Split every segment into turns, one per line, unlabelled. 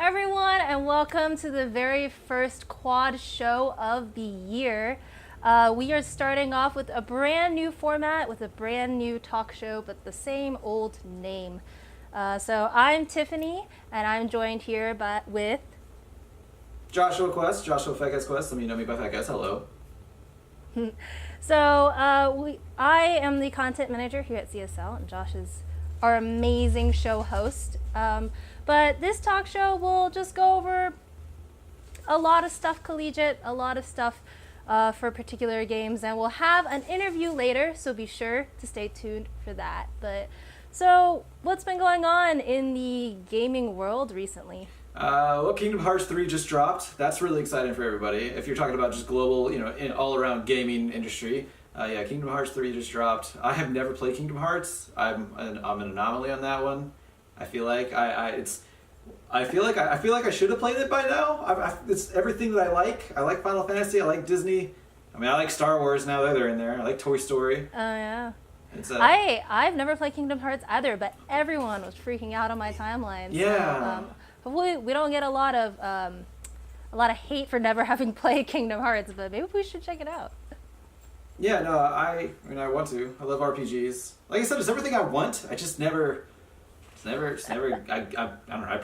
everyone, and welcome to the very first quad show of the year. We are starting off with a brand new format, with a brand new talk show, but the same old name. So I'm Tiffany, and I'm joined here with
Joshua Fat Quest. Some of you know me by Fat Guys. Hello.
So I am the content manager here at CSL, and Josh is our amazing show host. But this talk show will just go over a lot of stuff collegiate, a lot of stuff for particular games, and we'll have an interview later, so be sure to stay tuned for that. But so what's been going on in the gaming world recently?
Well, Kingdom Hearts 3 just dropped. That's really exciting for everybody. If you're talking about just global, in all-around gaming industry, yeah, Kingdom Hearts 3 just dropped. I have never played Kingdom Hearts. I'm an anomaly on that one. I feel like I feel like I should have played it by now. It's everything that I like. I like Final Fantasy. I like Disney. I mean, I like Star Wars now that they're in there. I like Toy Story.
Oh yeah. I've never played Kingdom Hearts either, but everyone was freaking out on my timeline.
Yeah.
So, hopefully we don't get a lot of hate for never having played Kingdom Hearts, but maybe we should check it out.
Yeah, no, I want to. I love RPGs. Like I said, it's everything I want. I just never. I don't know. I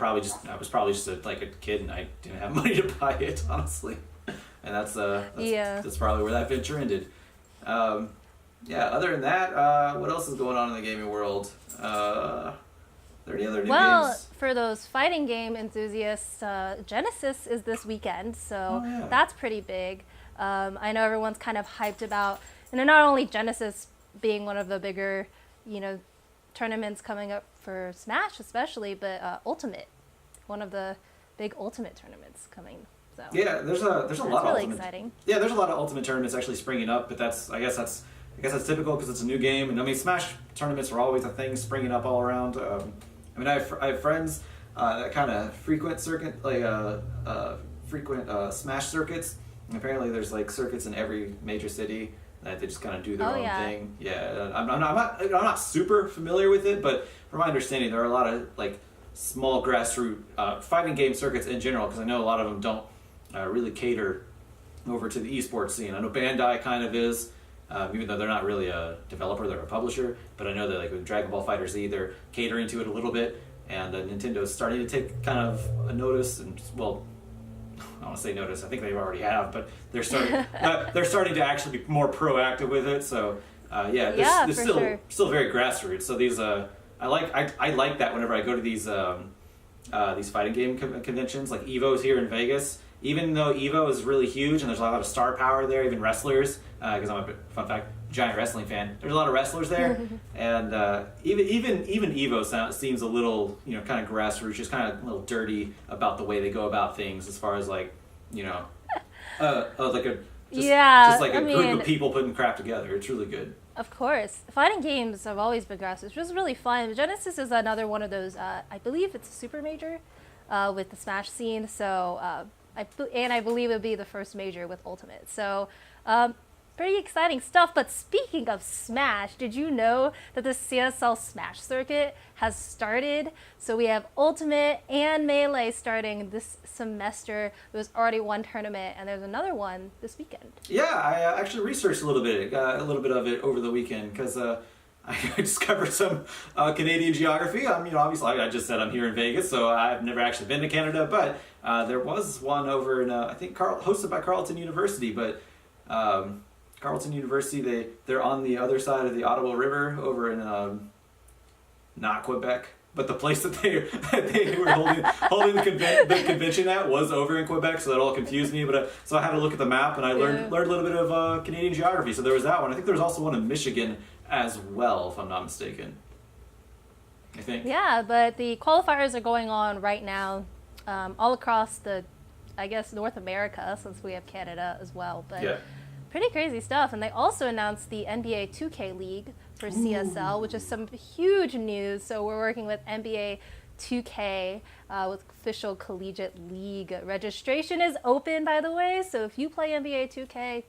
was probably just a kid, and I didn't have money to buy it, honestly. And that's probably where that venture ended. Yeah. Other than that, what else is going on in the gaming world? Are there any other new games?
Well, for those fighting game enthusiasts, Genesis is this weekend, so that's pretty big. I know everyone's kind of hyped about, and not only Genesis being one of the bigger, tournaments coming up for Smash especially, but Ultimate, one of the big Ultimate tournaments coming. So
yeah, there's a lot of
really
Ultimate.
Exciting.
Yeah, there's a lot of Ultimate tournaments actually springing up, but I guess that's typical because it's a new game, and I mean Smash tournaments are always a thing springing up all around. I have friends that kind of frequent Smash circuits. And apparently there's circuits in every major city that they just kind of do their own thing. Yeah, I'm not super familiar with it, but from my understanding, there are a lot of small grassroots fighting game circuits in general, because I know a lot of them don't really cater over to the esports scene. I know Bandai kind of is, even though they're not really a developer, they're a publisher. But I know that with Dragon Ball FighterZ, they're catering to it a little bit, and Nintendo is starting to take kind of a notice. And well, I want to say notice. I think they already have, but they're starting. They're starting to actually be more proactive with it. So they're still very grassroots. So these I like that whenever I go to these fighting game conventions, like Evo's here in Vegas. Even though Evo is really huge and there's a lot of star power there, even wrestlers, because I'm fun fact, giant wrestling fan. There's a lot of wrestlers there, and even Evo seems a little kind of grassroots, just kind of a little dirty about the way they go about things, as far as a group of people putting crap together. It's really good.
Of course, fighting games have always been grassroots, which is really fun. Genesis is another one of those. I believe it's a super major with the Smash scene. So. I believe it would be the first major with Ultimate. So, pretty exciting stuff. But speaking of Smash, did you know that the CSL Smash circuit has started? So we have Ultimate and Melee starting this semester. There was already one tournament, and there's another one this weekend.
Yeah, I actually researched a little bit of it over the weekend, because I discovered some Canadian geography. Obviously, I just said I'm here in Vegas, so I've never actually been to Canada, but there was one over in, I think, hosted by Carleton University, but Carleton University, they're on the other side of the Ottawa River over in, not Quebec, but the place that they were holding the convention at was over in Quebec, so that all confused me. But so I had to look at the map, and I learned a little bit of Canadian geography. So there was that one. I think there was also one in Michigan as well, if I'm not mistaken. I think.
Yeah, but the qualifiers are going on right now, all across North America, since we have Canada as well. But pretty crazy stuff. And they also announced the NBA 2K League for CSL, which is some huge news. So we're working with NBA 2K with official Collegiate League. Registration is open, by the way. So if you play NBA 2K,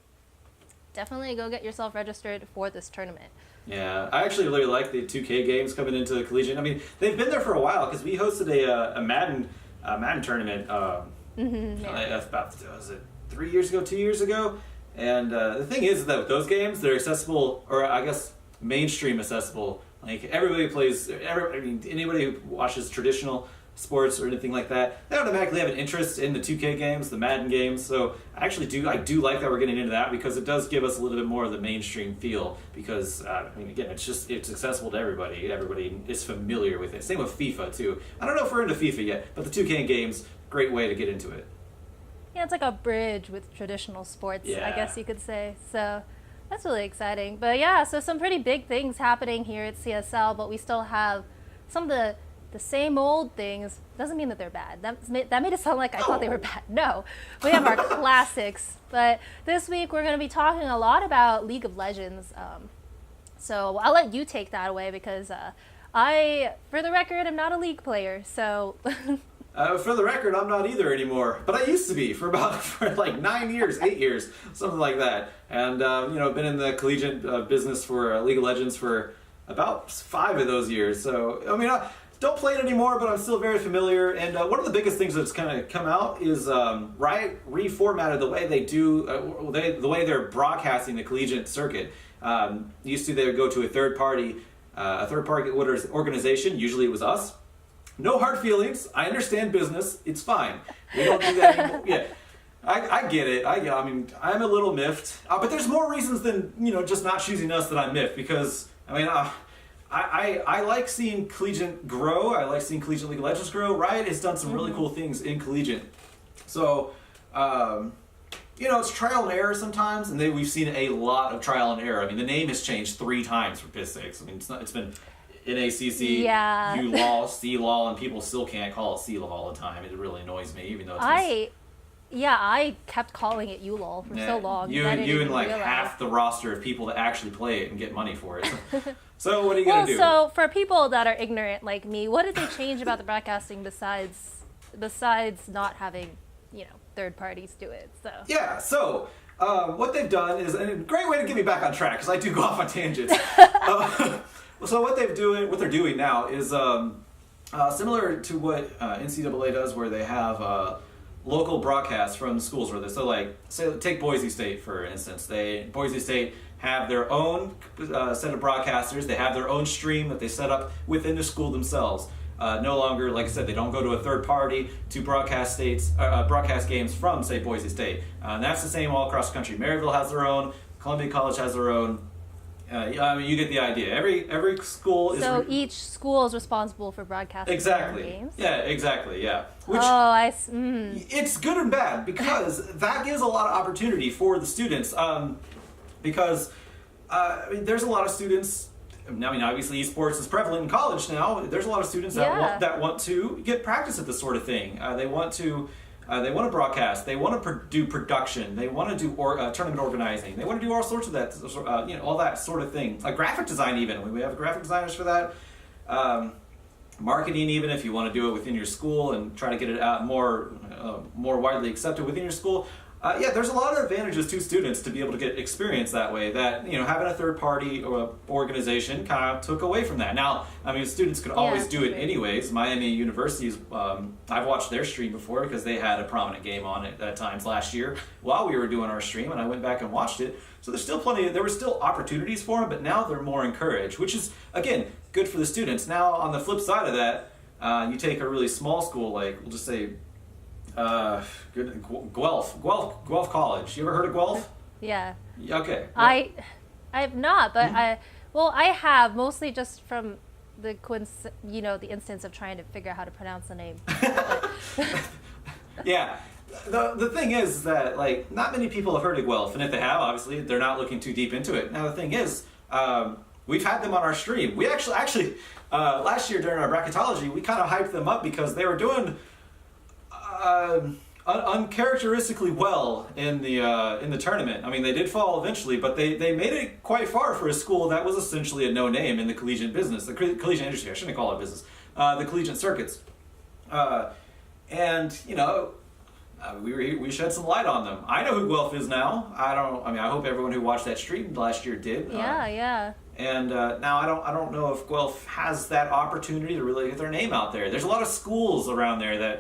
definitely go get yourself registered for this tournament.
Yeah, I actually really like the 2K games coming into the Collegiate. I mean, they've been there for a while, because we hosted a Madden Madden tournament.
Yeah.
About, was it 3 years ago, 2 years ago? And the thing is that with those games, they're accessible, or I guess mainstream accessible. Like everybody plays. I mean, anybody who watches traditional sports or anything like that, they automatically have an interest in the 2K games, the Madden games. So I do like that we're getting into that, because it does give us a little bit more of the mainstream feel. Because I mean, again, it's accessible to everybody. Everybody is familiar with it. Same with FIFA too. I don't know if we're into FIFA yet, but the 2K games, great way to get into it.
Yeah, it's like a bridge with traditional sports, I guess you could say. So that's really exciting. But yeah, so some pretty big things happening here at CSL, but we still have some of the same old things. Doesn't mean that they're bad. That made it sound like I thought they were bad. No, we have our classics. But this week we're going to be talking a lot about League of Legends. So I'll let you take that away, because I, for the record, am not a League player. So...
For the record, I'm not either anymore, but I used to be for like 9 years, 8 years, something like that. And I've been in the collegiate business for League of Legends for about 5 of those years. So I mean, I don't play it anymore, but I'm still very familiar. And one of the biggest things that's kind of come out is Riot reformatted the way they do, the way they're broadcasting the collegiate circuit. Used to, they would go to a third party organization. Usually it was us. No hard feelings. I understand business. It's fine. We don't do that anymore. Yeah, I get it. I mean, I'm a little miffed. But there's more reasons than, just not choosing us that I'm miffed. Because, I mean, I like seeing collegiate grow. I like seeing collegiate League of Legends grow. Riot has done some really cool things in collegiate. So, it's trial and error sometimes. And we've seen a lot of trial and error. I mean, the name has changed 3 times for piss sakes. I mean, it's been... NACC, U-Law, C-Law, and people still can't call it C-Law all the time. It really annoys me, even though it's...
I kept calling it U-Law for so long.
You and like half the roster of people that actually play it and get money for it. So what are you going to do?
So for people that are ignorant like me, what did they change about the broadcasting besides not having, third parties do it? So
yeah, so what they've done is, and a great way to get me back on track, because I do go off on tangents. So what they're doing now is similar to what NCAA does, where they have local broadcasts from schools. Say take Boise State for instance. Boise State have their own set of broadcasters. They have their own stream that they set up within the school themselves. No longer, like I said, they don't go to a third party to broadcast games from, say, Boise State. And that's the same all across the country. Maryville has their own. Columbia College has their own. I mean, you get the idea. Every school is...
So each school is responsible for broadcasting their own games?
Yeah, exactly, yeah. It's good and bad, because that gives a lot of opportunity for the students. Because, there's a lot of students... I mean, obviously esports is prevalent in college now. There's a lot of students that want to get practice at this sort of thing. They want to broadcast. They want to do production. They want to do tournament organizing. They want to do all sorts of that, all that sort of thing. Like graphic design, even. We have graphic designers for that. Marketing, even if you want to do it within your school and try to get it out more widely accepted within your school. There's a lot of advantages to students to be able to get experience that way, that, having a third-party organization kind of took away from that. Now, I mean, students could always do it anyways. Miami University's, I've watched their stream before, because they had a prominent game on it at times last year while we were doing our stream, and I went back and watched it. So there were still opportunities for them, but now they're more encouraged, which is, again, good for the students. Now, on the flip side of that, you take a really small school, like, we'll just say, Guelph College. You ever heard of Guelph?
Yeah.
Okay.
I have not, but I have, mostly just from the the instance of trying to figure out how to pronounce the name.
Yeah. The thing is that, like, not many people have heard of Guelph, and if they have, obviously, they're not looking too deep into it. Now, the thing is, we've had them on our stream. We actually last year during our bracketology, we kind of hyped them up because they were doing uncharacteristically well in the tournament. I mean, they did fall eventually, but they made it quite far for a school that was essentially a no-name in the collegiate business, the collegiate industry. I shouldn't call it business. The collegiate circuits. And, we shed some light on them. I know who Guelph is now. I hope everyone who watched that stream last year did.
Yeah.
And now I don't know if Guelph has that opportunity to really get their name out there. There's a lot of schools around there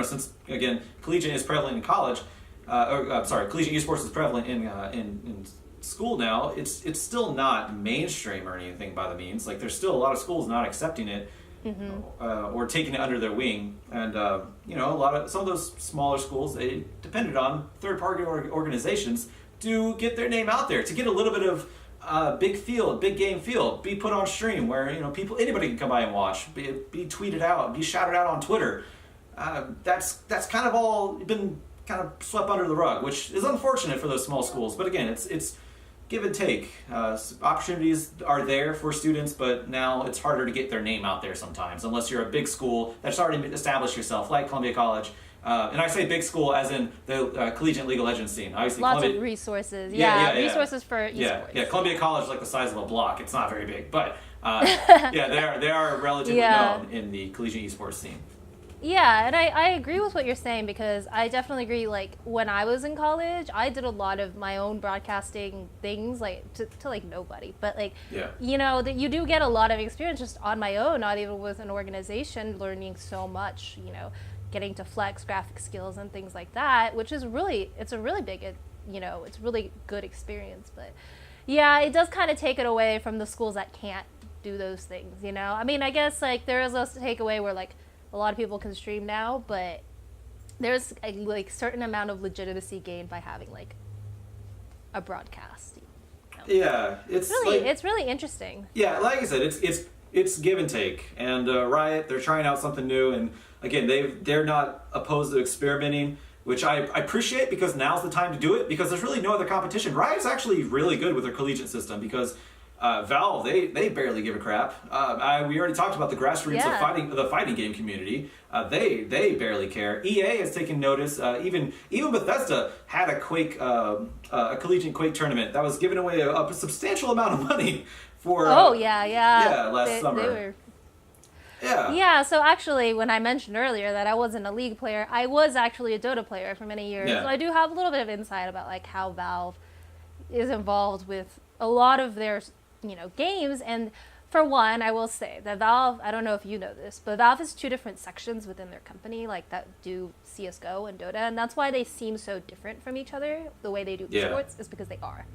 since again collegiate is prevalent in college. Collegiate esports is prevalent in school now. It's still not mainstream or anything by the means. Like there's still a lot of schools not accepting it. Or taking it under their wing, and some of those smaller schools, they depended on third-party organizations to get their name out there, to get a little bit of big game feel, be put on stream where anybody can come by and watch, be tweeted out, be shouted out on Twitter. That's kind of all been kind of swept under the rug, which is unfortunate for those small schools. But again, it's give and take. Opportunities are there for students, but now it's harder to get their name out there sometimes, unless you're a big school that's already established yourself, like Columbia College. And I say big school as in the collegiate League of Legends scene. Obviously,
lots of resources. Resources for esports.
Yeah. Columbia College is like the size of a block. It's not very big, but they are relatively known in the collegiate esports scene.
Yeah, and I agree with what you're saying, because I definitely agree. Like when I was in college, I did a lot of my own broadcasting things, like to like nobody. But like, that you do get a lot of experience just on my own, not even with an organization, learning so much. Getting to flex graphic skills and things like that, which is it's a really big, it's really good experience. But yeah, it does kind of take it away from the schools that can't do those things. I mean, I guess like there is a takeaway where like a lot of people can stream now, but there's a certain amount of legitimacy gained by having like a broadcast.
Yeah,
it's really interesting.
Yeah, like I said, it's give and take. And Riot, they're trying out something new, and again, they're not opposed to experimenting, which I appreciate, because now's the time to do it, because there's really no other competition. Riot's actually really good with their collegiate system, because Valve, they barely give a crap. We already talked about the grassroots of the fighting game community. They barely care. EA has taken notice. Even Bethesda had a collegiate Quake tournament that was giving away a substantial amount of money for. Last summer. Yeah,
so actually, when I mentioned earlier that I wasn't a League player, I was actually a Dota player for many years.
Yeah.
So I do have a little bit of insight about like how Valve is involved with a lot of their games. And for one, I will say that Valve, I don't know if you know this, but Valve has two different sections within their company, like that do CSGO and Dota, and that's why they seem so different from each other. The way they do esports is because they are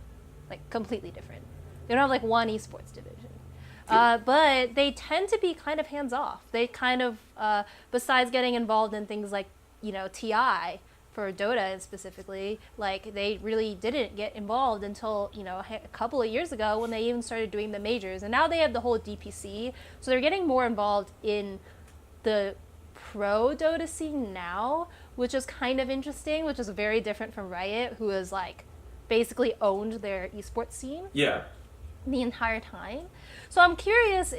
like completely different. They don't have like one esports division. But they tend to be kind of hands-off. They kind of, besides getting involved in things like, TI for Dota specifically, like they really didn't get involved until, a couple of years ago when they even started doing the majors. And now they have the whole DPC. So they're getting more involved in the pro Dota scene now, which is kind of interesting, which is very different from Riot, who has like basically owned their esports scene.
Yeah.
The entire time. So I'm curious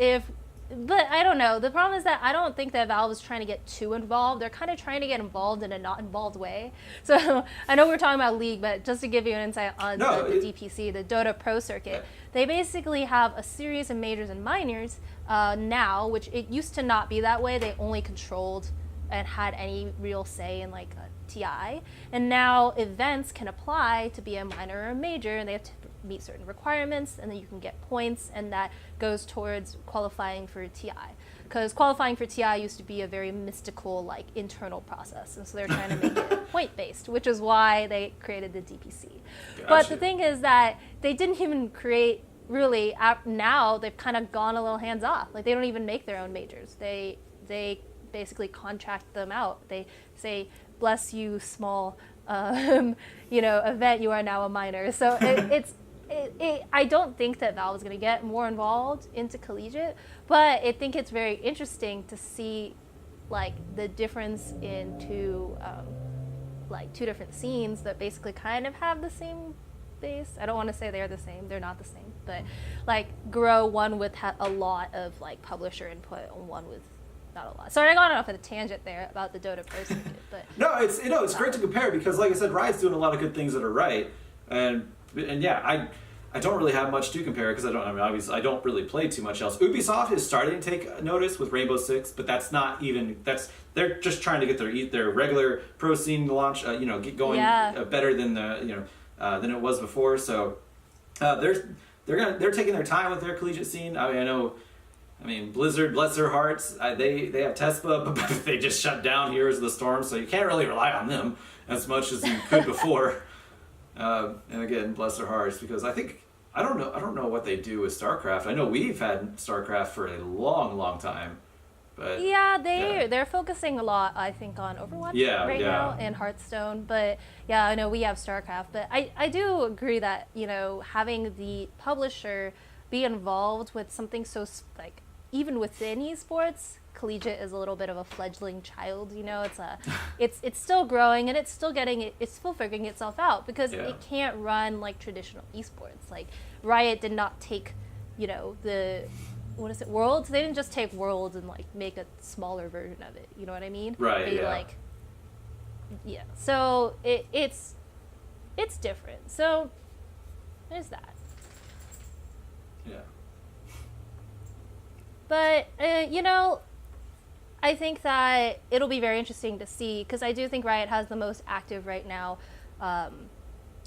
but I don't know. The problem is that I don't think that Valve is trying to get too involved. They're kind of trying to get involved in a not involved way. So I know we're talking about League, but just to give you an insight on the DPC, the Dota Pro Circuit, they basically have a series of majors and minors now, which it used to not be that way. They only controlled and had any real say in like a TI. And now events can apply to be a minor or a major, and they have to meet certain requirements, and then you can get points, and that goes towards qualifying for TI. Because qualifying for TI used to be a very mystical, like, internal process, and so they're trying to make it point-based, which is why they created the DPC. Gotcha. But the thing is that they didn't even create, really, now they've kind of gone a little hands-off. Like, they don't even make their own majors. They basically contract them out. They say, bless you, small, event, you are now a minor. So I don't think that Valve is going to get more involved into collegiate, but I think it's very interesting to see like the difference in two different scenes that basically kind of have the same base. I don't want to say they're the same. They're not the same, but like grow one with a lot of like publisher input and one with not a lot. Sorry, I got off on a tangent there about the Dota Pro Circuit, but
no, it's great to compare, because like I said, Riot's doing a lot of good things that are right, and yeah, I don't really have much to compare, because obviously I don't really play too much else. Ubisoft is starting to take notice with Rainbow Six, but they're just trying to get their regular pro scene launch, get going better than than it was before. So there's they're taking their time with their collegiate scene. I mean, Blizzard, bless their hearts, they have TESPA, but they just shut down Heroes of the Storm, so you can't really rely on them as much as you could before. And again, bless their hearts, because I don't know what they do with StarCraft. I know we've had StarCraft for a long, long time, but
they're focusing a lot, I think, on Overwatch now and Hearthstone. But yeah, I know we have StarCraft, but I do agree that having the publisher be involved with something so like even within esports, Collegiate is a little bit of a fledgling child. It's still growing, and it's still figuring itself out, because it can't run like traditional esports. Like Riot did not take, the Worlds. They didn't just take Worlds and like make a smaller version of it. You know what I mean?
Right.
So it's different. So there's that.
Yeah.
But I think that it'll be very interesting to see, because I do think Riot has the most active right now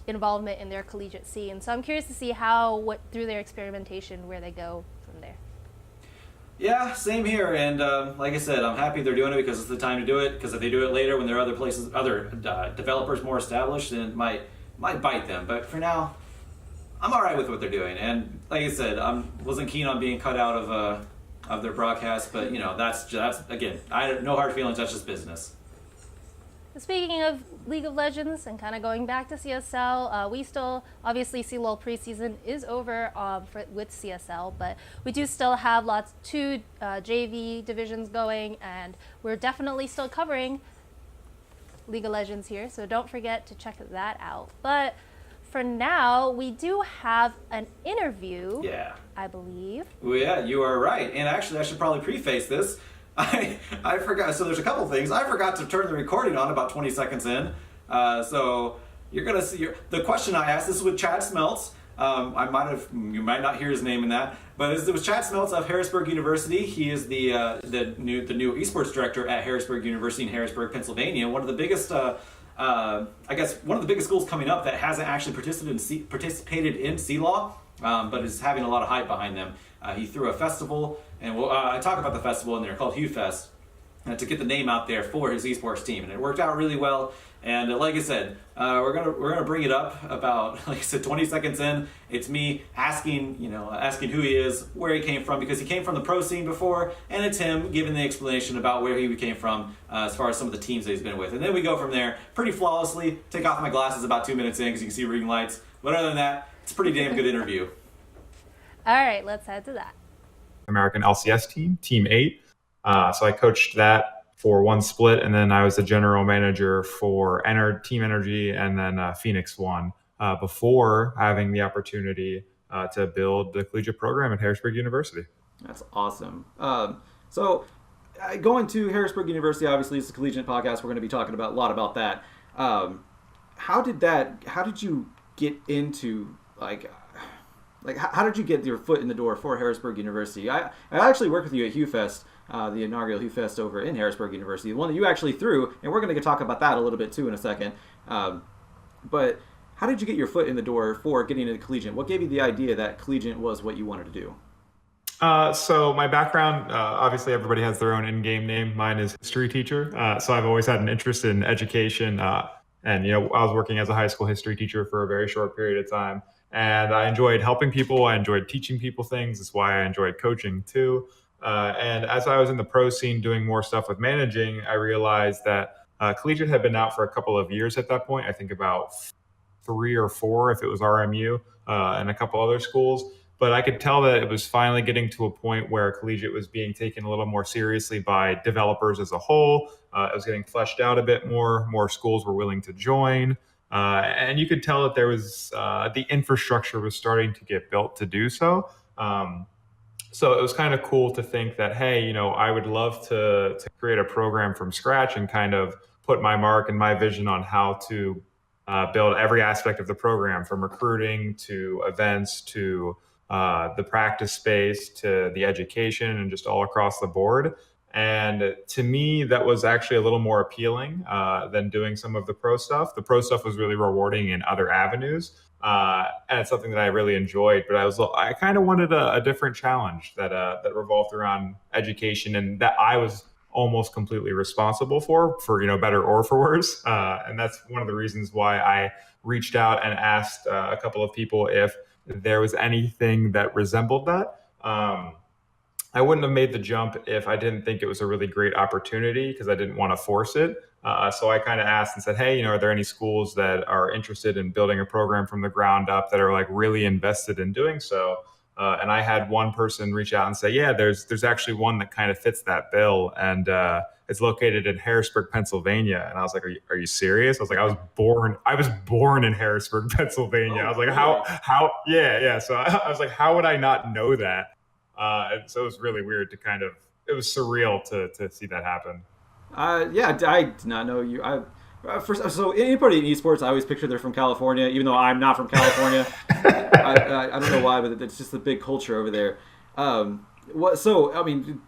involvement in their collegiate scene. So I'm curious to see through their experimentation, where they go from there.
Yeah, same here. And like I said, I'm happy they're doing it, because it's the time to do it. Because if they do it later, when there are other developers more established, then it might bite them. But for now, I'm all right with what they're doing. And like I said, wasn't keen on being cut out of their broadcast, but that's again, no hard feelings. That's just business.
Speaking of League of Legends and kind of going back to CSL, we still obviously CLOL preseason is over with CSL, but we do still have two JV divisions going, and we're definitely still covering League of Legends here, so don't forget to check that out. But for now, we do have an interview. Yeah. I believe. Well,
yeah, you are right. And actually, I should probably preface this. I forgot. So there's a couple things. I forgot to turn the recording on about 20 seconds in. So you're gonna see the question I asked. This is with ChadSmeltz. You might not hear his name in that, but it was ChadSmeltz of Harrisburg University. He is the new esports director at Harrisburg University in Harrisburg, Pennsylvania. One of the biggest. I guess one of the biggest schools coming up that hasn't actually participated in CLAW, but is having a lot of hype behind them. He threw a festival, and I talk about the festival in there called HughFest, to get the name out there for his esports team, and it worked out really well. And like I said, we're gonna bring it up about, like I said, 20 seconds in. It's me asking who he is, where he came from, because he came from the pro scene before, and it's him giving the explanation about where he came from as far as some of the teams that he's been with. And then we go from there pretty flawlessly. Take off my glasses about 2 minutes in, because you can see reading lights. But other than that, it's a pretty damn good interview.
All right, let's head to that.
American LCS team, Team 8. So I coached that for one split, and then I was the general manager for Team Energy and then Phoenix One before having the opportunity to build the collegiate program at Harrisburg University.
That's awesome. So going to Harrisburg University, obviously it's a collegiate podcast. We're going to be talking a lot about that. How did you get into how did you get your foot in the door for Harrisburg University? I actually worked with you at HughFest, the inaugural HughFest over in Harrisburg University, the one that you actually threw, and we're going to talk about that a little bit too in a second. But how did you get your foot in the door for getting into collegiate? What gave you the idea that collegiate was what you wanted to do?
So my background, obviously everybody has their own in-game name. Mine is history teacher. So I've always had an interest in education. And I was working as a high school history teacher for a very short period of time. And I enjoyed helping people. I enjoyed teaching people things. That's why I enjoyed coaching too. And as I was in the pro scene doing more stuff with managing, I realized that collegiate had been out for a couple of years at that point. I think about 3 or 4 if it was RMU and a couple other schools. But I could tell that it was finally getting to a point where collegiate was being taken a little more seriously by developers as a whole. It was getting fleshed out a bit more. More schools were willing to join. And you could tell that there was the infrastructure was starting to get built to do so. So it was kind of cool to think that, hey, I would love to create a program from scratch and kind of put my mark and my vision on how to build every aspect of the program, from recruiting to events to the practice space to the education and just all across the board. And to me, that was actually a little more appealing than doing some of the pro stuff. The pro stuff was really rewarding in other avenues. And it's something that I really enjoyed. But I kind of wanted a different challenge that revolved around education, and that I was almost completely responsible for better or for worse. And that's one of the reasons why I reached out and asked a couple of people if there was anything that resembled that. I wouldn't have made the jump if I didn't think it was a really great opportunity, because I didn't want to force it. So I kind of asked and said, hey, are there any schools that are interested in building a program from the ground up that are like really invested in doing so? And I had one person reach out and say, yeah, there's actually one that kind of fits that bill. And it's located in Harrisburg, Pennsylvania. And I was like, are you serious? I was like, I was born in Harrisburg, Pennsylvania. I was like, how? Yeah. So I was like, how would I not know that? And so it was really weird it was surreal to see that happen.
Yeah, I did not know you. So anybody in esports, I always picture they're from California, even though I'm not from California. I don't know why, but it's just the big culture over there.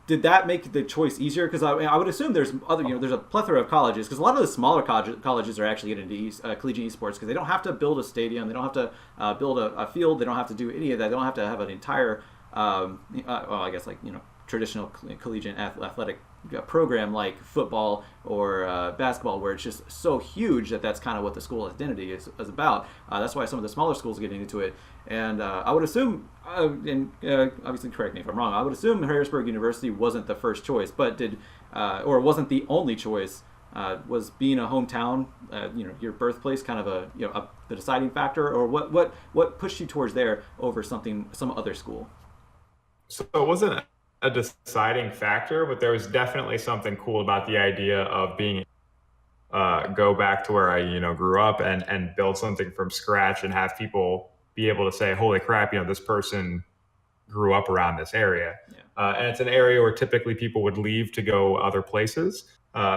Did that make the choice easier? Because I would assume there's there's a plethora of colleges, because a lot of the smaller colleges are actually getting into collegiate esports, because they don't have to build a stadium, they don't have to build a field, they don't have to do any of that, they don't have to have an entire, traditional collegiate athletic program like football or basketball, where it's just so huge that's kind of what the school identity is about. That's why some of the smaller schools are getting into it. And I would assume, obviously correct me if I'm wrong, I would assume Harrisburg University wasn't the first choice, but or wasn't the only choice. Was being a hometown, your birthplace, kind of the deciding factor, or what pushed you towards there over some other school?
So it wasn't a deciding factor, but there was definitely something cool about the idea of being go back to where I grew up and build something from scratch and have people be able to say, holy crap, this person grew up around this area. Yeah. And it's an area where typically people would leave to go other places.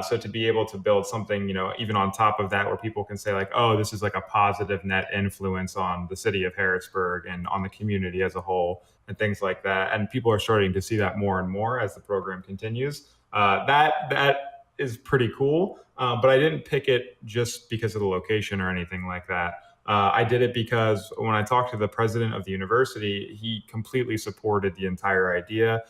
So to be able to build something, even on top of that, where people can say like, oh, this is like a positive net influence on the city of Harrisburg and on the community as a whole and things like that. And people are starting to see that more and more as the program continues. That is pretty cool. But I didn't pick it just because of the location or anything like that. I did it because when I talked to the president of the university, he completely supported the entire idea.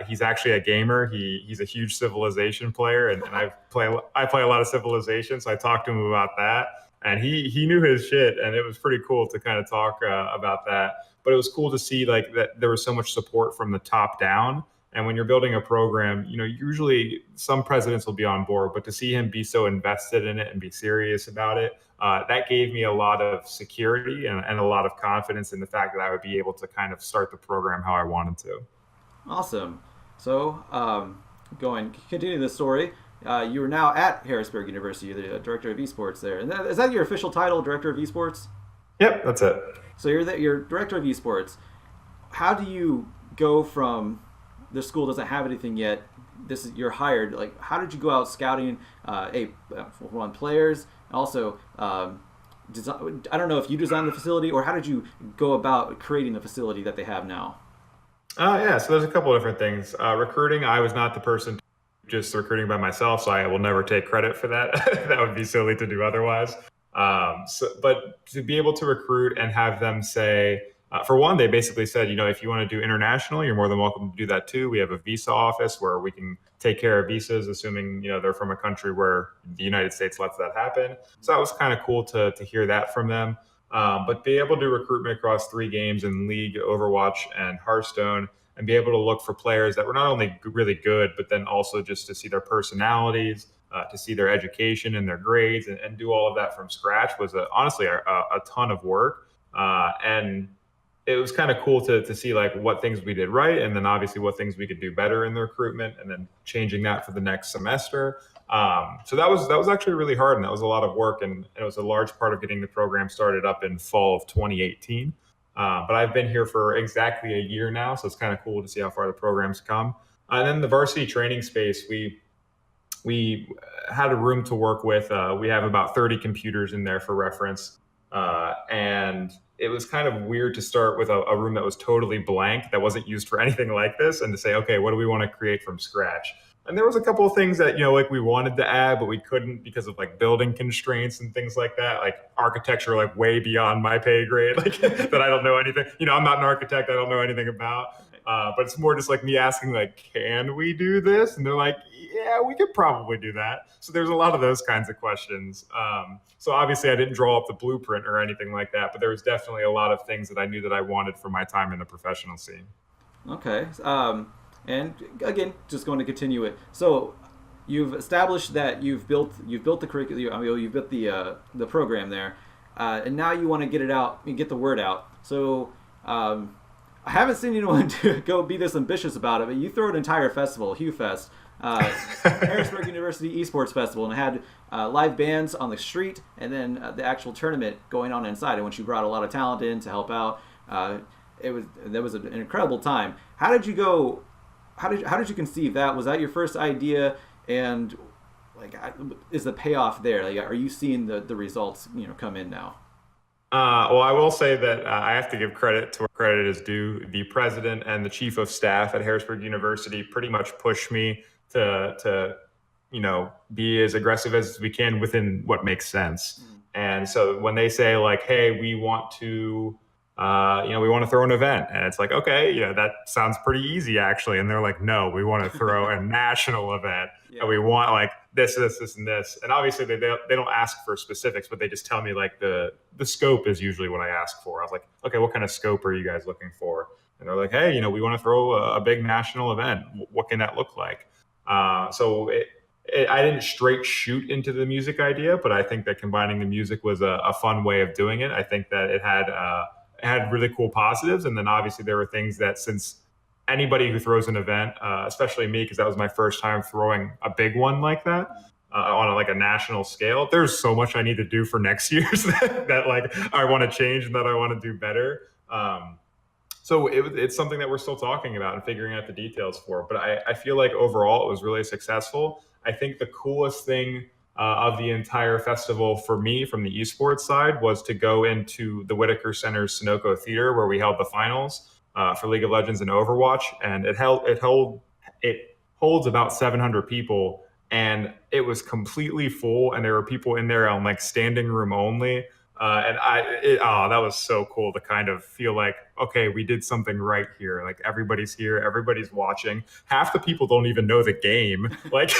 He's actually a gamer. He's a huge Civilization player, and I play a lot of Civilization. So I talked to him about that, and he knew his shit, and it was pretty cool to kind of talk about that. But it was cool to see like that there was so much support from the top down. And when you're building a program, usually some presidents will be on board, but to see him be so invested in it and be serious about it, that gave me a lot of security and a lot of confidence in the fact that I would be able to kind of start the program how I wanted to.
Awesome. So, continue the story. You are now at Harrisburg University, the director of esports there. And is that your official title, director of esports?
Yep, that's it.
So you're director of esports. How do you go from the school doesn't have anything yet? You're hired. Like, how did you go out scouting one players? Also, I don't know if you designed the facility, or how did you go about creating the facility that they have now?
Yeah, so there's a couple of different things. Recruiting, I was not the person just recruiting by myself, so I will never take credit for that. That would be silly to do otherwise. But to be able to recruit and have them say, for one, they basically said, if you want to do international, you're more than welcome to do that too. We have a visa office where we can take care of visas, assuming, they're from a country where the United States lets that happen. So that was kind of cool to hear that from them. But be able to do recruitment across 3 games in League, Overwatch, and Hearthstone, and be able to look for players that were not only really good, but then also just to see their personalities, to see their education and their grades, and do all of that from scratch was honestly a ton of work. And it was kind of cool to see like what things we did right, and then obviously what things we could do better in the recruitment, and then changing that for the next semester. So that was actually really hard, and that was a lot of work, and it was a large part of getting the program started up in fall of 2018. But I've been here for exactly a year now, so it's kind of cool to see how far the program's come. And then the varsity training space, we had a room to work with. We have about 30 computers in there for reference. And it was kind of weird to start with a room that was totally blank, that wasn't used for anything like this, and to say, okay, what do we want to create from scratch? And there was a couple of things that, like we wanted to add, but we couldn't because of like building constraints and things like that, like architecture, like way beyond my pay grade, like that I don't know anything. I'm not an architect. I don't know anything about. But it's more just like me asking, like, can we do this? And they're like, yeah, we could probably do that. So there's a lot of those kinds of questions. So obviously I didn't draw up the blueprint or anything like that, but there was definitely a lot of things that I knew that I wanted for my time in the professional scene.
Okay. And again, just going to continue it. So you've established that you've built the curriculum. You've built the program there, and now you want to get it out and get the word out. So I haven't seen anyone to go be this ambitious about it, but you throw an entire festival, HughFest, Harrisburg University Esports Festival, and it had live bands on the street, and then the actual tournament going on inside. And when you brought a lot of talent in to help out, that was an incredible time. How did you go? How did you conceive that? Was that your first idea? And like, is the payoff there? Like, are you seeing the results come in now?
Well, I will say that I have to give credit to where credit is due. The president and the chief of staff at Harrisburg University pretty much pushed me to be as aggressive as we can within what makes sense. And so when they say like, hey, we want to throw an event, and it's like, okay, that sounds pretty easy actually. And they're like, no, we want to throw a national event, and we want like this, and this. And obviously they don't ask for specifics, but they just tell me like the scope is usually what I ask for. I was like, okay, what kind of scope are you guys looking for? And they're like, hey, we want to throw a big national event. What can that look like? So I didn't straight shoot into the music idea, but I think that combining the music was a fun way of doing it. I think that it had really cool positives. And then obviously there were things that, since anybody who throws an event, especially me, because that was my first time throwing a big one like that on a national scale, there's so much I need to do for next year's that like I want to change and that I want to do better. So it's something that we're still talking about and figuring out the details for. But I feel like overall it was really successful. I think the coolest thing of the entire festival for me from the esports side was to go into the Whitaker Center's Sunoco Theater, where we held the finals for League of Legends and Overwatch, and it holds about 700 people, and it was completely full, and there were people in there on like standing room only. That was so cool to kind of feel like, okay, we did something right here. Like everybody's here, everybody's watching. Half the people don't even know the game, like,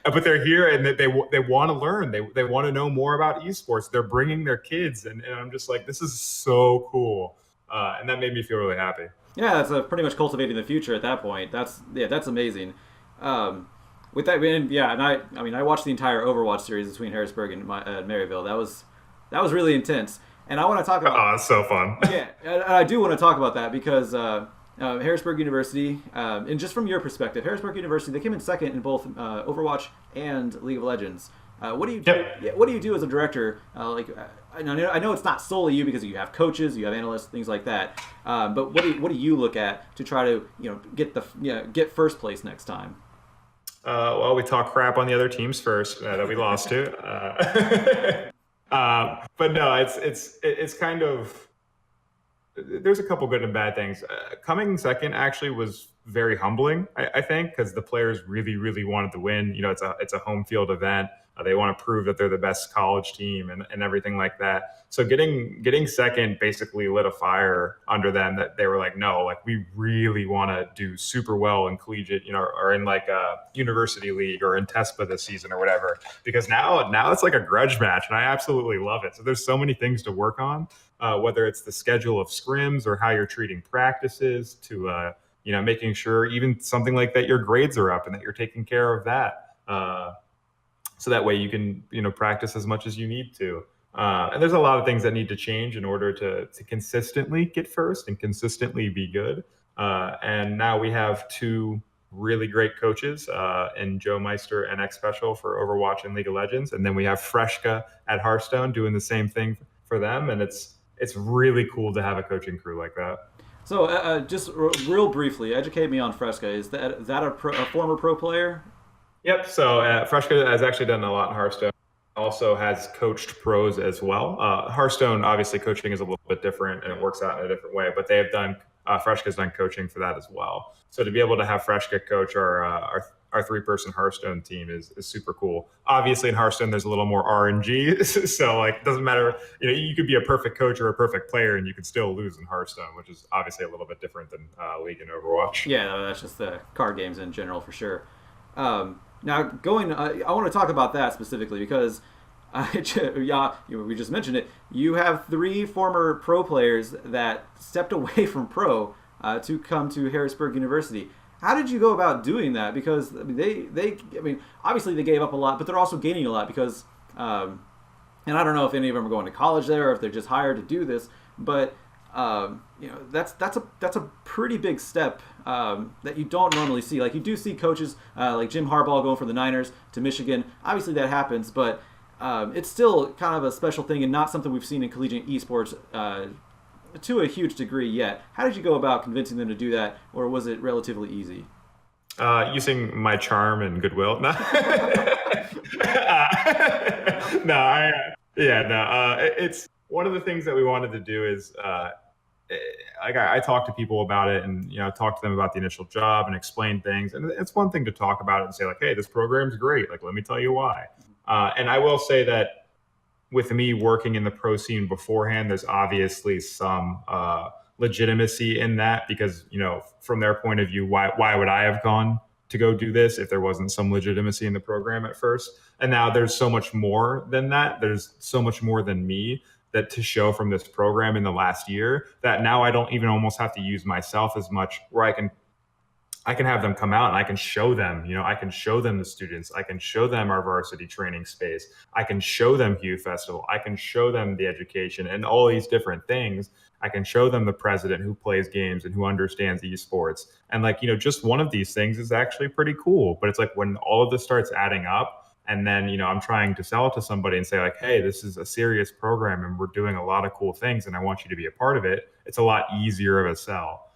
but they're here and they want to learn. They want to know more about esports. They're bringing their kids, and I'm just like, this is so cool, and that made me feel really happy.
Yeah, that's pretty much cultivating the future at that point. That's amazing. With that, and I watched the entire Overwatch series between Harrisburg and Maryville. That was really intense, and I want to talk about.
Oh, it's so fun.
Yeah, and I do want to talk about that because Harrisburg University, and just from your perspective, Harrisburg University, they came in second in both Overwatch and League of Legends. What do you do?
Yep.
What do you do as a director? I know it's not solely you because you have coaches, you have analysts, things like that. But what do you look at to try to get first place next time?
Well, we talk crap on the other teams first that we lost to. But no, it's kind of, there's a couple good and bad things. Coming second actually was very humbling, I think, because the players really, really wanted to win. It's a home field event. They want to prove that they're the best college team and everything like that. So getting second basically lit a fire under them that they were like, no, like we really want to do super well in collegiate, or in like a university league or in TESPA this season or whatever. Because now it's like a grudge match, and I absolutely love it. So there's so many things to work on, whether it's the schedule of scrims or how you're treating practices to making sure even something like that your grades are up and that you're taking care of that. So that way you can, practice as much as you need to. And there's a lot of things that need to change in order to consistently get first and consistently be good. And now we have two really great coaches in Joe Meister and X Special for Overwatch and League of Legends. And then we have Freshka at Hearthstone doing the same thing for them. And it's really cool to have a coaching crew like that.
So just real briefly, educate me on Freshka. Is that a former pro player?
Yep. So Freshka has actually done a lot in Hearthstone. Also has coached pros as well. Hearthstone, obviously, coaching is a little bit different and it works out in a different way. But they have done Freshka's done coaching for that as well. So to be able to have Freshka coach our our 3-person Hearthstone team is super cool. Obviously in Hearthstone, there's a little more RNG. So like, it doesn't matter, you could be a perfect coach or a perfect player and you could still lose in Hearthstone, which is obviously a little bit different than League and Overwatch.
Yeah, no, that's just the card games in general for sure. Now going, I want to talk about that specifically because we just mentioned it. You have 3 former pro players that stepped away from pro to come to Harrisburg University. How did you go about doing that? Because obviously they gave up a lot, but they're also gaining a lot because, and I don't know if any of them are going to college there or if they're just hired to do this, but that's a pretty big step that you don't normally see. Like you do see coaches like Jim Harbaugh going from the Niners to Michigan. Obviously that happens, but it's still kind of a special thing and not something we've seen in collegiate esports to a huge degree yet. How did you go about convincing them to do that, or was it relatively easy?
Using my charm and goodwill. No, it's one of the things that we wanted to do is I talk to people about it and talk to them about the initial job and explain things. And it's one thing to talk about it and say like, hey, this program's great. Like, let me tell you why. And I will say that with me working in the pro scene beforehand, there's obviously some legitimacy in that because, from their point of view, why would I have gone to go do this if there wasn't some legitimacy in the program at first? And now there's so much more than that. There's so much more than me that to show from this program in the last year that now I don't even almost have to use myself as much, where I can have them come out and I can show them, I can show them the students. I can show them our varsity training space. I can show them Hue Festival. I can show them the education and all these different things. I can show them the president who plays games and who understands esports. And just one of these things is actually pretty cool. But it's like when all of this starts adding up and then, I'm trying to sell it to somebody and say like, hey, this is a serious program and we're doing a lot of cool things and I want you to be a part of it. It's a lot easier of a sell.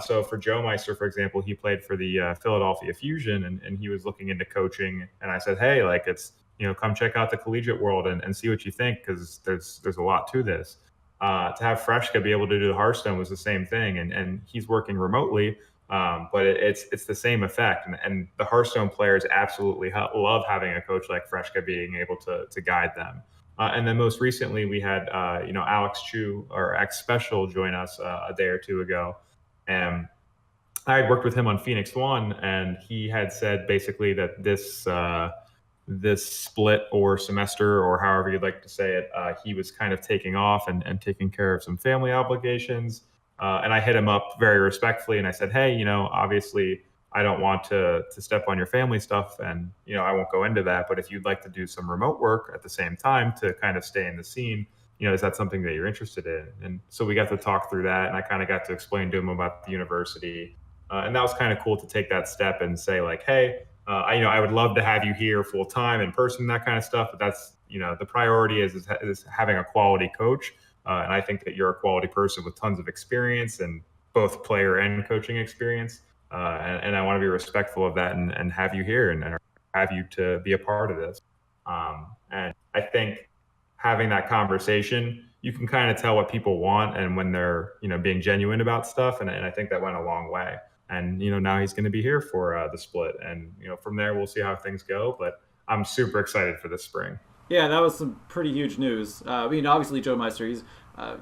So for Joe Meister, for example, he played for the Philadelphia Fusion and he was looking into coaching. And I said, hey, it's, come check out the collegiate world and see what you think, because there's a lot to this. To have Freshka be able to do the Hearthstone was the same thing. And he's working remotely, but it's the same effect. And the Hearthstone players absolutely love having a coach like Freshka being able to guide them. And then most recently we had, Alex Chu, or X Special, join us a day or two ago. And I had worked with him on Phoenix One, and he had said basically that this split or semester, or however you'd like to say it, he was kind of taking off and taking care of some family obligations. And I hit him up very respectfully, and I said, hey, obviously I don't want to step on your family stuff, and I won't go into that. But if you'd like to do some remote work at the same time to kind of stay in the scene, is that something that you're interested in? And so we got to talk through that, and I kind of got to explain to him about the university. And that was kind of cool to take that step and say like, hey, I would love to have you here full time in person, that kind of stuff. But that's, the priority is having a quality coach. And I think that you're a quality person with tons of experience and both player and coaching experience. And I want to be respectful of that and have you here and have you to be a part of this. And I think having that conversation, you can kind of tell what people want and when they're, being genuine about stuff. And I think that went a long way. And, now he's going to be here for the split. And, from there, we'll see how things go. But I'm super excited for this spring.
Yeah, that was some pretty huge news. Obviously, Joe Meister, I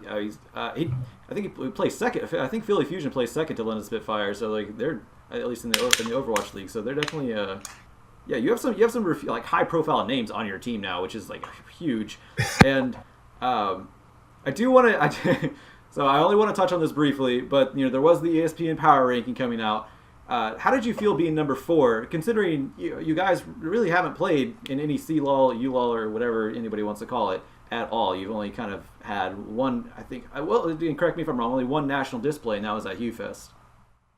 think he plays second. I think Philly Fusion plays second to London Spitfire. So, they're, at least in the Overwatch League. So they're definitely yeah, you have some high profile names on your team now, which is huge. And I do want to so I only want to touch on this briefly, but there was the ESPN Power Ranking coming out. How did you feel being number 4, considering you guys really haven't played in any C-Lol, U-Lol, or whatever anybody wants to call it at all? You've only kind of had one, I think, correct me if I'm wrong, only one national display, and that was at HueFest.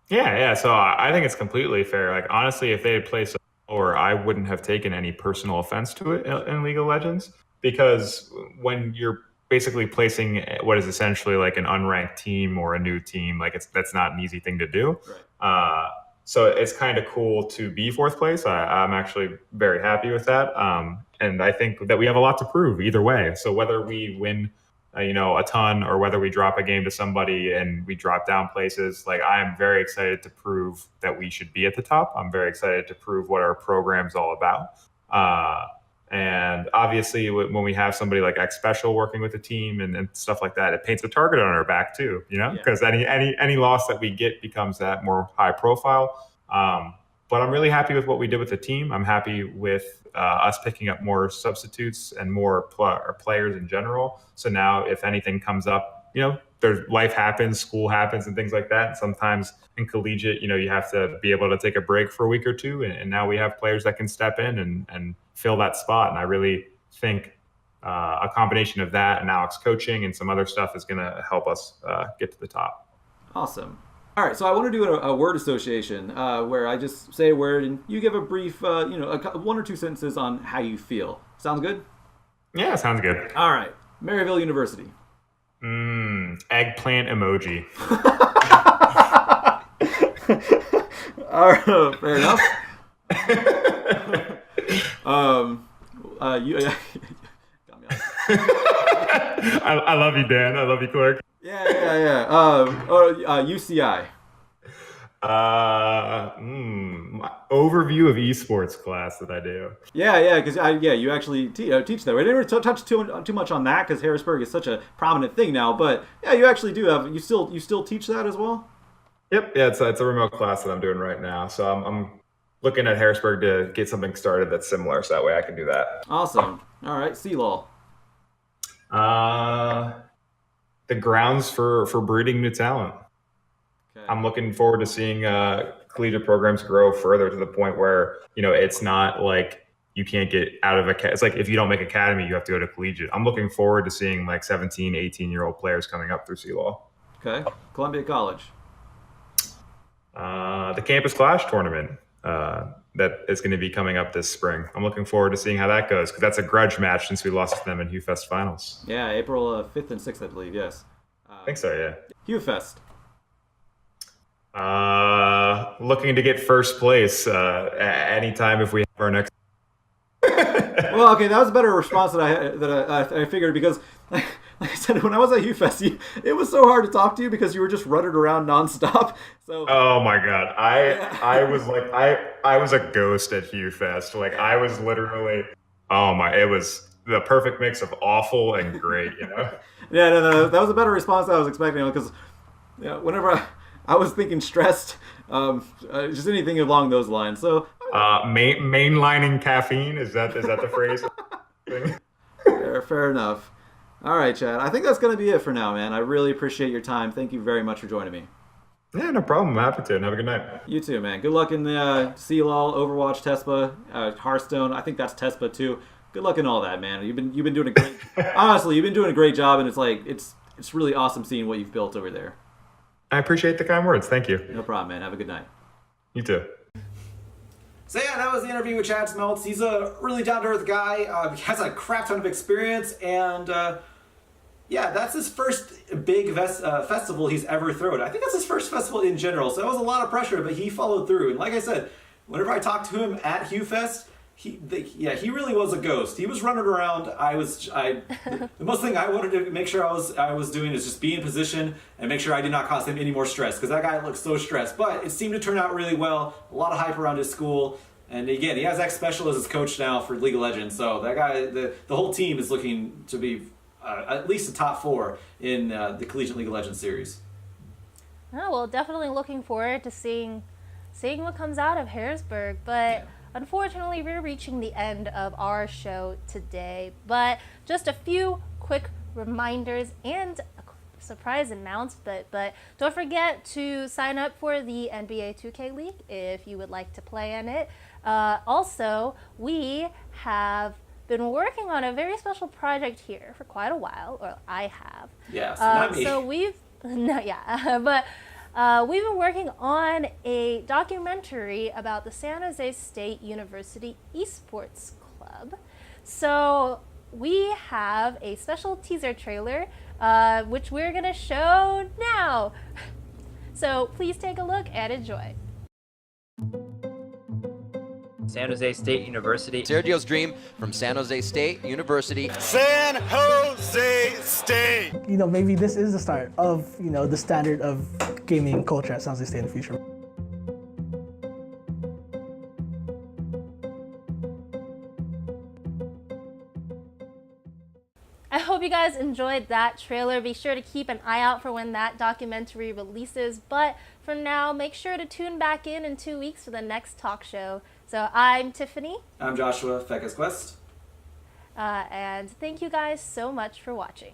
Yeah. So I think it's completely fair. Honestly, if they had played or I wouldn't have taken any personal offense to it in League of Legends, because when you're basically placing what is essentially an unranked team or a new team, that's not an easy thing to do. Right. So it's kind of cool to be 4th place. I'm actually very happy with that. And I think that we have a lot to prove either way. So whether we win a ton, or whether we drop a game to somebody and we drop down places. Like, I am very excited to prove that we should be at the top. I'm very excited to prove what our program's all about. And obviously, when we have somebody like X Special working with the team and stuff like that, it paints a target on our back too, because any loss that we get becomes that more high profile. But I'm really happy with what we did with the team. I'm happy with us picking up more substitutes and more players in general. So now if anything comes up, there's life happens, school happens and things like that. And sometimes in collegiate, you have to be able to take a break for a week or two. And now we have players that can step in and fill that spot. And I really think a combination of that and Alex coaching and some other stuff is going to help us get to the top.
Awesome. All right, so I want to do a word association where I just say a word and you give a brief, one or two sentences on how you feel. Sounds good?
Yeah, sounds good.
All right. Maryville University.
Eggplant emoji.
All right, fair enough. You got me on.
I love you, Dan. I love you, Clark.
Yeah. UCI.
My overview of esports class that I do.
Yeah, because you actually teach that. We didn't really touch too much on that because Harrisburg is such a prominent thing now. But yeah, you actually do have. You still teach that as well.
Yep. Yeah, it's a remote class that I'm doing right now. So I'm looking at Harrisburg to get something started that's similar, so that way I can do that.
Awesome. All right, C-Law.
The grounds for breeding new talent. Okay. I'm looking forward to seeing collegiate programs grow further to the point where, it's not like you can't get out of it's like if you don't make academy, you have to go to collegiate. I'm looking forward to seeing like 17, 18-year-old players coming up through C-Law.
Okay. Columbia College.
The Campus Clash tournament that is going to be coming up this spring. I'm looking forward to seeing how that goes because that's a grudge match since we lost to them in HuFest finals.
Yeah, April 5th and 6th, I believe, yes.
I think so, yeah.
HuFest.
Looking to get first place anytime if we have our next.
Well, okay, that was a better response than I figured because, like I said, when I was at HuFest, it was so hard to talk to you because you were just running around nonstop. So. Oh
my God, I was like I was a ghost at HuFest. Like I was literally, it was the perfect mix of awful and great,
Yeah, no, that was a better response than I was expecting because, whenever I was thinking stressed, just anything along those lines. So.
Mainlining caffeine is that the phrase?
Fair enough. All right, Chad. I think that's going to be it for now, man. I really appreciate your time. Thank you very much for joining me.
Yeah, no problem. I'm happy to. And have a good night.
You too, man. Good luck in the CLOL, Overwatch, TESPA, Hearthstone. I think that's TESPA too. Good luck in all that, man. You've been doing a great. Honestly, you've been doing a great job, and it's really awesome seeing what you've built over there.
I appreciate the kind words. Thank you.
No problem, man. Have a good night.
You too.
So yeah, that was the interview with ChadSmeltz. He's a really down-to-earth guy. He has a crap ton of experience, and that's his first big festival he's ever thrown. I think that's his first festival in general, so that was a lot of pressure, but he followed through. And like I said, whenever I talked to him at HuFest, he really was a ghost. He was running around. The most thing I wanted to make sure I was doing is just be in position and make sure I did not cause him any more stress because that guy looked so stressed. But it seemed to turn out really well. A lot of hype around his school, and again, he has X Special as his coach now for League of Legends. So that guy, the whole team is looking to be at least a top 4 in the Collegiate League of Legends series.
Oh, well, definitely looking forward to seeing what comes out of Harrisburg, but. Yeah. Unfortunately, we're reaching the end of our show today, but just a few quick reminders and a surprise announcement. But don't forget to sign up for the NBA 2K League if you would like to play in it. Also, we have been working on a very special project here for quite a while, or I have.
Yes, not me.
So we've we've been working on a documentary about the San Jose State University Esports Club. So we have a special teaser trailer, which we're going to show now. So please take a look and enjoy.
San Jose State University.
Sergio's dream from San Jose State University.
San Jose State!
You know, maybe this is the start of, you know, the standard of gaming culture at San Jose State in the future.
I hope you guys enjoyed that trailer. Be sure to keep an eye out for when that documentary releases. But for now, make sure to tune back in 2 weeks for the next talk show. So I'm Tiffany.
I'm Joshua, Fecka's Quest.
And thank you guys so much for watching.